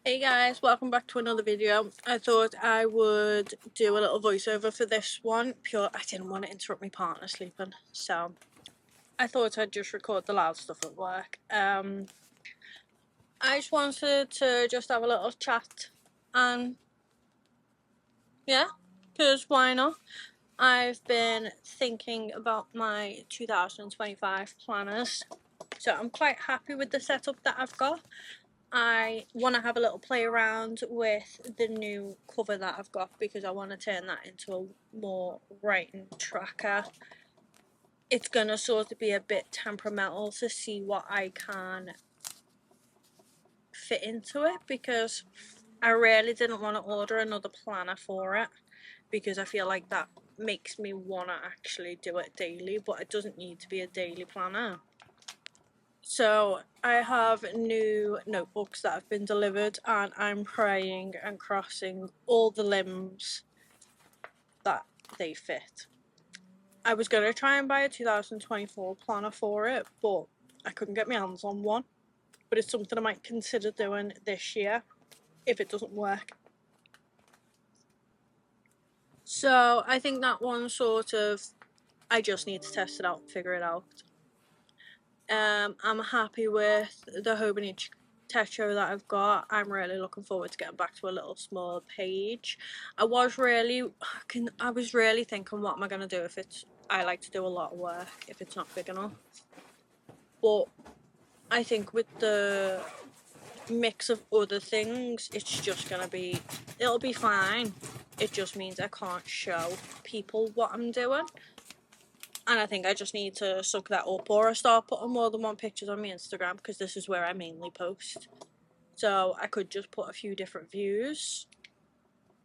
Hey guys, welcome back to another video. I thought I would do a little voiceover for this one. I didn't want to interrupt my partner sleeping, so I thought I'd just record the loud stuff at work. I just wanted to just have a little chat and yeah, because why not? I've been thinking about my 2025 planners, so I'm quite happy with the setup that I've got. I want to have a little play around with the new cover that I've got because I want to turn that into a more writing tracker. It's going to sort of be a bit temperamental to see what I can fit into it because I really didn't want to order another planner for it because I feel like that makes me want to actually do it daily, but it doesn't need to be a daily planner. So I have new notebooks that have been delivered and I'm praying and crossing all the limbs that they fit. I was going to try and buy a 2024 planner for it, but I couldn't get my hands on one. But it's something I might consider doing this year if it doesn't work. So I think that one sort of, I just need to test it out and figure it out. I'm happy with the Hobonichi Techo that I've got. I'm really looking forward to getting back to a little smaller page. I was really thinking, what am I going to do if I like to do a lot of work if it's not big enough. But I think with the mix of other things, it's just going to be, it'll be fine. It just means I can't show people what I'm doing. And I think I just need to suck that up, or I start putting more than one pictures on my Instagram because this is where I mainly post. So I could just put a few different views,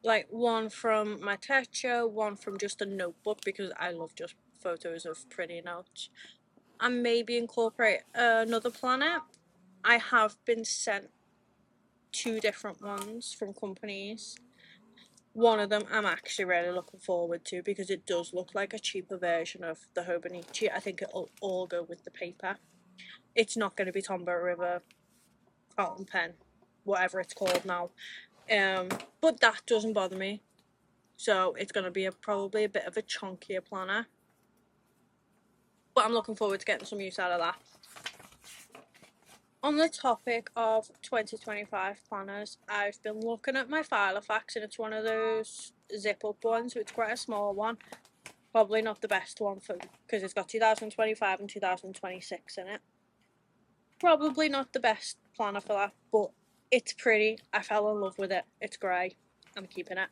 like one from my techo, one from just a notebook because I love just photos of pretty notes, and maybe incorporate another planet. I have been sent 2 different ones from companies. One of them I'm actually really looking forward to because it does look like a cheaper version of the Hobonichi. I think it'll all go with the paper. It's not going to be Tombow River fountain pen, whatever it's called now. But that doesn't bother me. So it's going to be probably a bit of a chunkier planner. But I'm looking forward to getting some use out of that. On the topic of 2025 planners, I've been looking at my Filofax and it's one of those zip up ones, so it's quite a small one. Probably not the best one because it's got 2025 and 2026 in it. Probably not the best planner for that, but it's pretty. I fell in love with it. It's grey. I'm keeping it.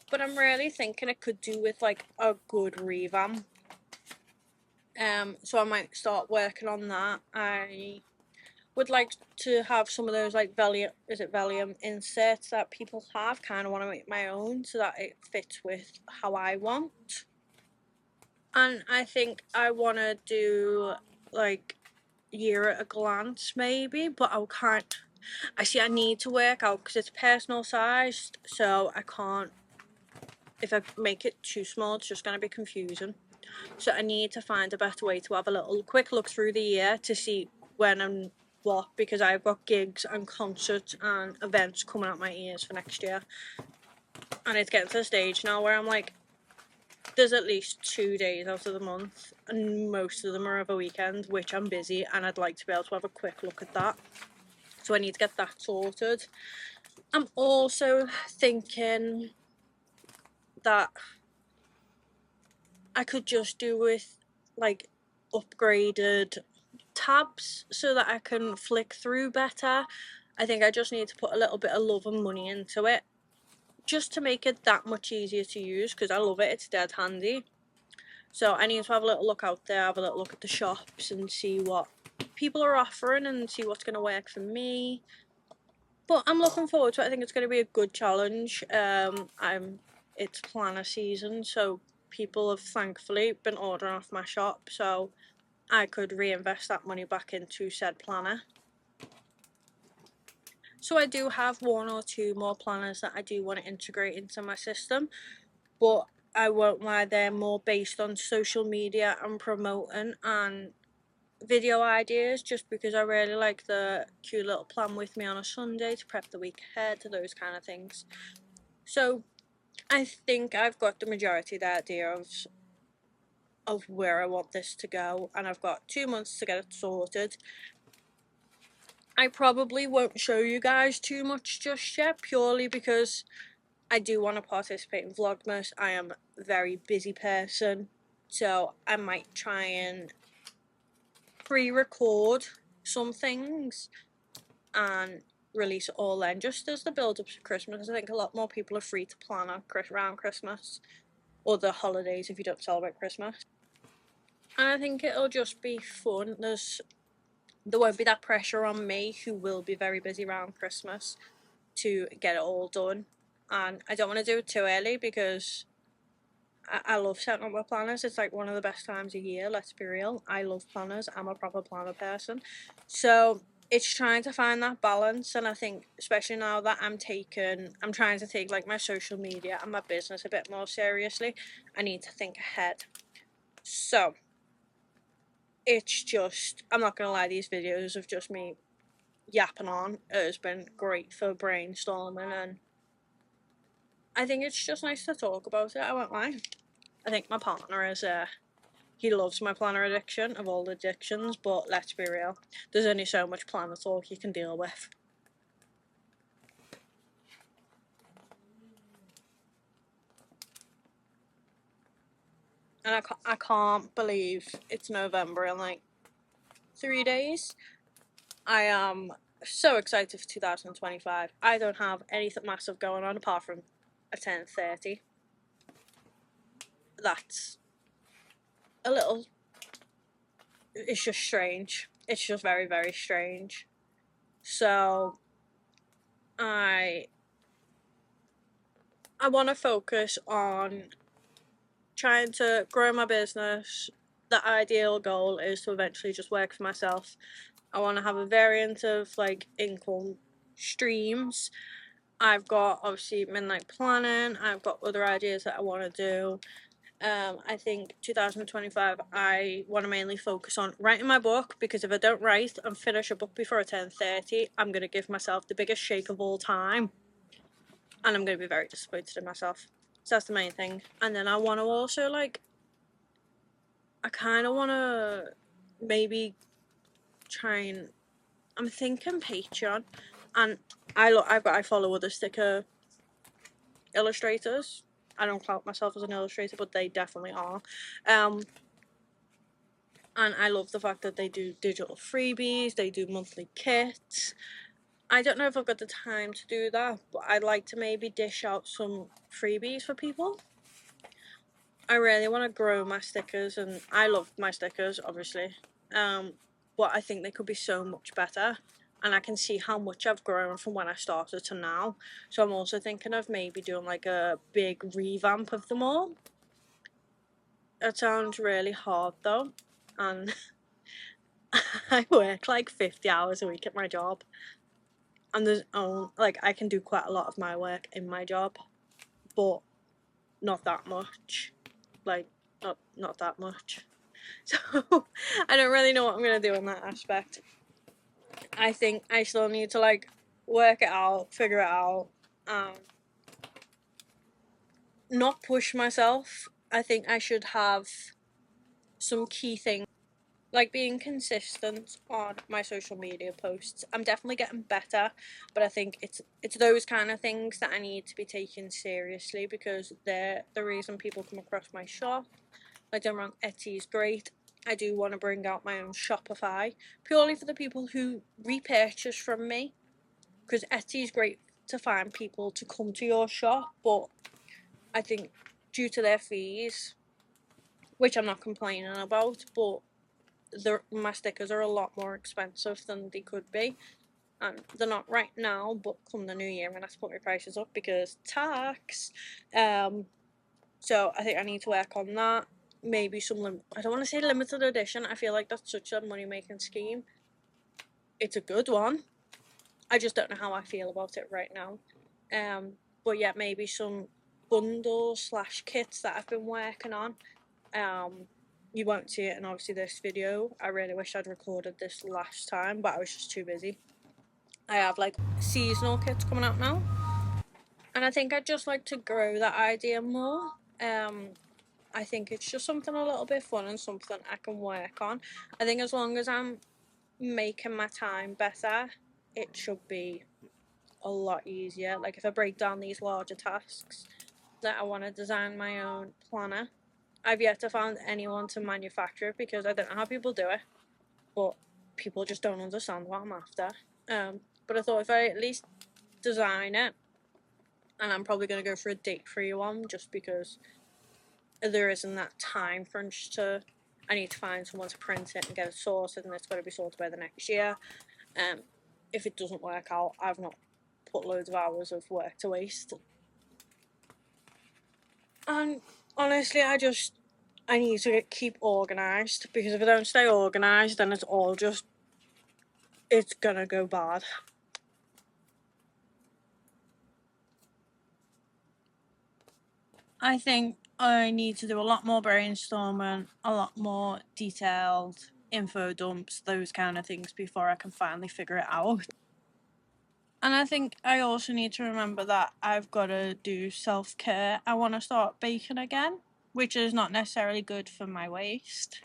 But I'm really thinking it could do with like a good revamp. So I might start working on that. I would like to have some of those like Valium inserts that people have. Kind of want to make my own so that it fits with how I want. And I think I want to do like year at a glance maybe, but I need to work out because it's personal sized, so I can't, if I make it too small it's just going to be confusing. So I need to find a better way to have a little quick look through the year to see when and what, because I've got gigs and concerts and events coming out my ears for next year, and it's getting to the stage now where I'm like, there's at least 2 days out of the month and most of them are over weekend, which I'm busy, and I'd like to be able to have a quick look at that. So I need to get that sorted. I'm also thinking that I could just do with like upgraded tabs so that I can flick through better. I think I just need to put a little bit of love and money into it just to make it that much easier to use because I love it. It's dead handy. So I need to have a little look out there, have a little look at the shops and see what people are offering and see what's going to work for me. But I'm looking forward to it. I think it's going to be a good challenge. It's planner season, so people have thankfully been ordering off my shop, so I could reinvest that money back into said planner. So I do have 1 or 2 more planners that I do want to integrate into my system, but I won't lie, they're more based on social media and promoting, and video ideas, just because I really like the cute little plan with me on a Sunday to prep the week ahead, to those kind of things. So I think I've got the majority of the idea of where I want this to go, and I've got 2 months to get it sorted. I probably won't show you guys too much just yet, purely because I do want to participate in Vlogmas. I am a very busy person, so I might try and pre-record some things and release it all then, just as the build up to Christmas. I think a lot more people are free to plan around Christmas, or the holidays if you don't celebrate Christmas. And I think it'll just be fun. There won't be that pressure on me, who will be very busy around Christmas, to get it all done. And I don't want to do it too early, because I love setting up my planners. It's like one of the best times of year, let's be real. I love planners. I'm a proper planner person. So it's trying to find that balance, and I think especially now that I'm trying to take like my social media and my business a bit more seriously, I need to think ahead. So it's just, I'm not gonna lie, these videos of just me yapping on has been great for brainstorming, and I think it's just nice to talk about it. I won't lie. I think my partner is he loves my planner addiction of all addictions, but let's be real, there's only so much planner talk you can deal with. And I can't believe it's November in like 3 days. I am so excited for 2025. I don't have anything massive going on apart from a 10:30. That's a little, it's just strange. It's just very, very strange. So I want to focus on trying to grow my business. The ideal goal is to eventually just work for myself. I want to have a variant of like income streams. I've got obviously midnight planning. I've got other ideas that I want to do. I think 2025 I want to mainly focus on writing my book, because if I don't write and finish a book before 10:30, I'm going to give myself the biggest shake of all time, and I'm going to be very disappointed in myself. So that's the main thing. And then I want to also like, I kind of want to maybe try and, I'm thinking Patreon, and I follow other sticker illustrators. I don't count myself as an illustrator, but they definitely are. And I love the fact that they do digital freebies, they do monthly kits. I don't know if I've got the time to do that, but I'd like to maybe dish out some freebies for people. I really want to grow my stickers, and I love my stickers, obviously. But I think they could be so much better, and I can see how much I've grown from when I started to now. So I'm also thinking of maybe doing like a big revamp of them all. It sounds really hard though, and I work like 50 hours a week at my job, and like I can do quite a lot of my work in my job, but not that much. Like not that much. So I don't really know what I'm gonna do in that aspect. I think I still need to like work it out, figure it out, not push myself. I think I should have some key things, like being consistent on my social media posts. I'm definitely getting better, but I think it's those kind of things that I need to be taken seriously, because they're the reason people come across my shop. Like, don't wrong, Etsy is great. I do want to bring out my own Shopify, purely for the people who repurchase from me, because Etsy is great to find people to come to your shop, but I think due to their fees, which I'm not complaining about, but my stickers are a lot more expensive than they could be, and they're not right now, but come the new year I'm gonna have to put my prices up because tax. So I think I need to work on that. Maybe some I don't want to say limited edition. I feel like that's such a money making scheme. It's a good one, I just don't know how I feel about it right now. But yeah, maybe some bundles / kits that I've been working on. you won't see it in obviously this video. I really wish I'd recorded this last time, but I was just too busy. I have like seasonal kits coming out now, and I think I'd just like to grow that idea more. I think it's just something a little bit fun and something I can work on. I think as long as I'm making my time better, it should be a lot easier. Like if I break down these larger tasks that I want to design my own planner, I've yet to find anyone to manufacture it because I don't know how people do it, but people just don't understand what I'm after. But I thought if I at least design it, and I'm probably going to go for a date-free one just because there isn't that time crunch to, I need to find someone to print it and get it sorted, and it's got to be sorted by the next year. If it doesn't work out, I've not put loads of hours of work to waste. And honestly, I need to keep organised, because if I don't stay organised, then it's gonna go bad. I think I need to do a lot more brainstorming, a lot more detailed info dumps, those kind of things before I can finally figure it out. And I think I also need to remember that I've got to do self-care. I want to start baking again, which is not necessarily good for my waist,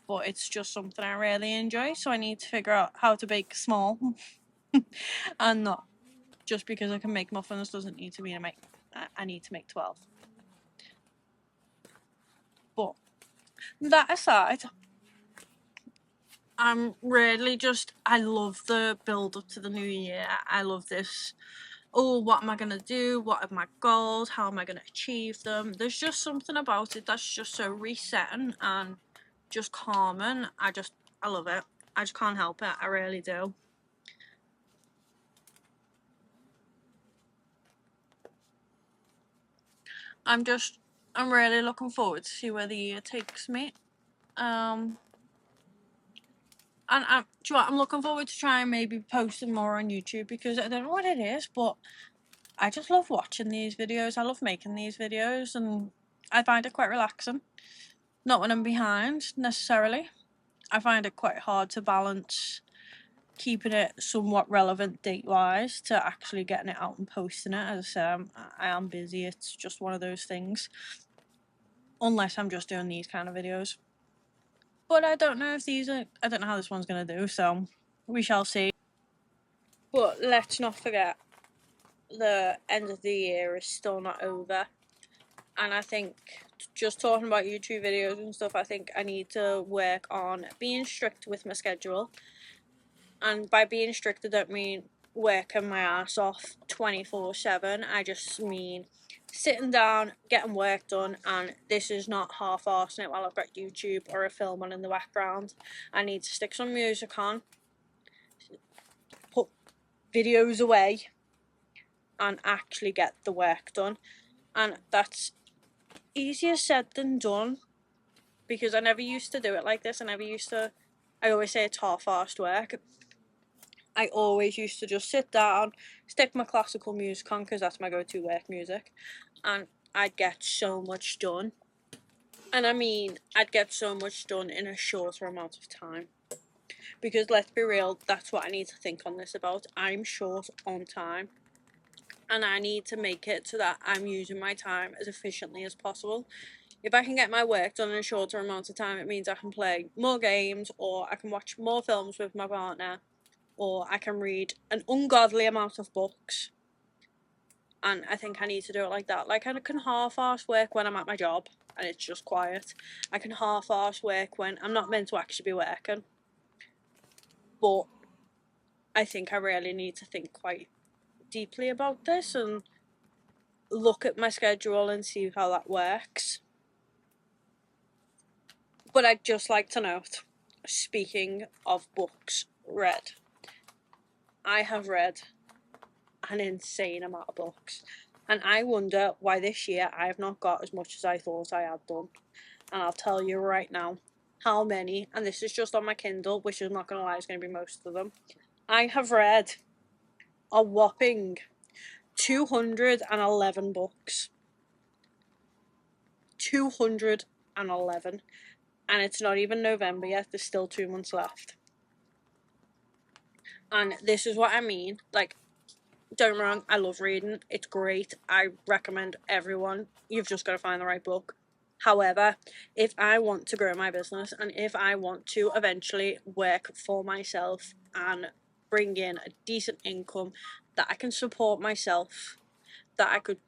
but it's just something I really enjoy, so I need to figure out how to bake small and not just because I can make muffins doesn't need to mean I need to make 12. But that aside, I'm really I love the build up to the new year. I love this, oh, what am I going to do? What are my goals? How am I going to achieve them? There's just something about it that's just so resetting and just calming. I love it. I just can't help it. I really do. I'm really looking forward to see where the year takes me. And do you know what? I'm looking forward to trying maybe posting more on YouTube, because I don't know what it is, but I just love watching these videos. I love making these videos, and I find it quite relaxing. Not when I'm behind, necessarily. I find it quite hard to balance keeping it somewhat relevant date-wise to actually getting it out and posting it. As I say, I am busy. It's just one of those things. Unless I'm just doing these kind of videos. But I don't know how this one's going to do, so we shall see. But let's not forget, the end of the year is still not over. And I think, just talking about YouTube videos and stuff, I think I need to work on being strict with my schedule. And by being strict, I don't mean working my ass off 24/7. I just mean sitting down, getting work done, and this is not half-arsing it while I've got YouTube or a film on in the background. I need to stick some music on, put videos away, and actually get the work done. And that's easier said than done, because I never used to do it like this. I always say it's half-arsed work. I always used to just sit down, stick my classical music on, because that's my go-to work music, and I'd get so much done. And I mean, I'd get so much done in a shorter amount of time. Because let's be real, that's what I need to think on this about. I'm short on time, and I need to make it so that I'm using my time as efficiently as possible. If I can get my work done in a shorter amount of time, it means I can play more games, or I can watch more films with my partner, or I can read an ungodly amount of books. And I think I need to do it like that. Like, I can half-arse work when I'm at my job and it's just quiet. I can half-arse work when I'm not meant to actually be working. But I think I really need to think quite deeply about this and look at my schedule and see how that works. But I'd just like to note, speaking of books read, I have read an insane amount of books, and I wonder why this year I have not got as much as I thought I had done. And I'll tell you right now how many, and this is just on my Kindle, which is not going to lie, is going to be most of them. I have read a whopping 211 books. 211. and 11. And it's not even November yet. There's still 2 months left. And this is what I mean. Like, don't get me wrong, I love reading. It's great. I recommend everyone. You've just got to find the right book. However, if I want to grow my business and if I want to eventually work for myself and bring in a decent income that I can support myself, that I could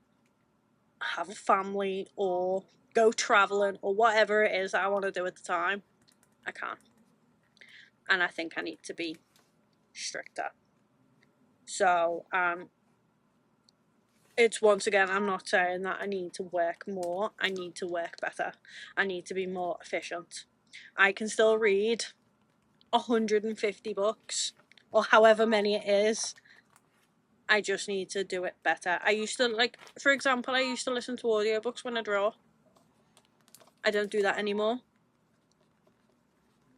have a family or go traveling or whatever it is that I want to do at the time, I can't. And I think I need to be stricter. So, it's once again, I'm not saying that I need to work more. I need to work better. I need to be more efficient. I can still read 150 books or however many it is. I just need to do it better. I used to, like, for example, I used to listen to audiobooks when I draw. I don't do that anymore.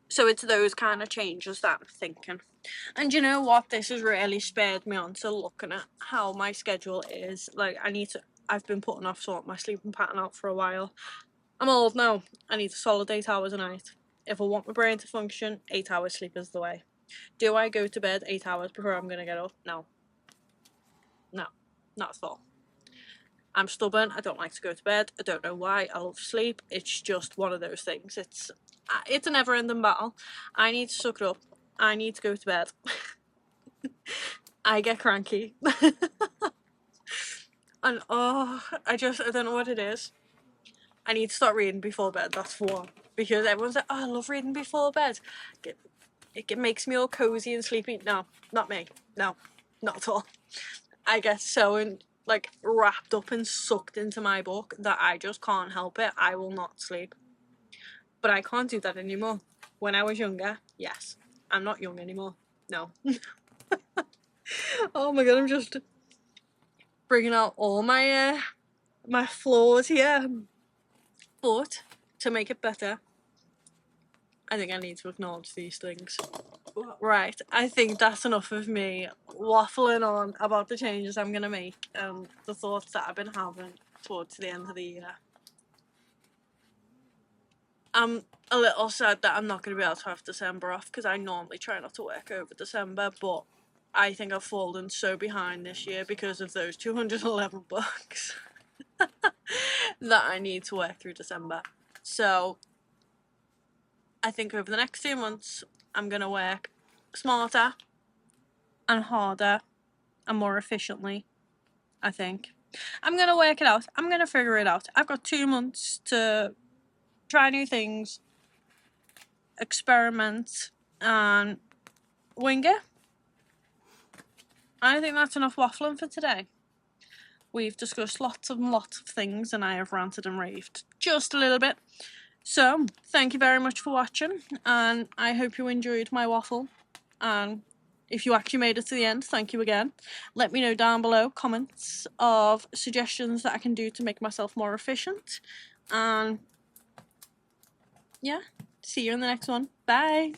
So it's those kind of changes that I'm thinking. And you know what? This has really spurred me on to looking at how my schedule is. Like, I've been putting off sorting my sleeping pattern out for a while. I'm old now. I need a solid 8 hours a night. If I want my brain to function, 8 hours sleep is the way. Do I go to bed 8 hours before I'm going to get up? No. No. Not at all. I'm stubborn. I don't like to go to bed. I don't know why. I love sleep. It's just one of those things. It's a never-ending battle. I need to suck it up. I need to go to bed. I get cranky. And I don't know what it is. I need to start reading before bed, that's for one. Because everyone's like, oh, I love reading before bed. It makes me all cozy and sleepy. No, not me. No, not at all. I get so wrapped up and sucked into my book that I just can't help it. I will not sleep. But I can't do that anymore. When I was younger, yes. I'm not young anymore. No. Oh my god, I'm just bringing out all my my flaws here. But to make it better, I think I need to acknowledge these things. Right, I think that's enough of me waffling on about the changes I'm going to make and the thoughts that I've been having towards the end of the year. I'm a little sad that I'm not going to be able to have December off because I normally try not to work over December, but I think I've fallen so behind this year because of those 211 books that I need to work through December. So I think over the next 2 months, I'm going to work smarter and harder and more efficiently, I think. I'm going to work it out. I'm going to figure it out. I've got 2 months to try new things, experiment, and wing it. I think that's enough waffling for today. We've discussed lots of things and I have ranted and raved just a little bit. So, thank you very much for watching and I hope you enjoyed my waffle. And if you actually made it to the end, thank you again. Let me know down below comments of suggestions that I can do to make myself more efficient. And yeah, see you in the next one. Bye!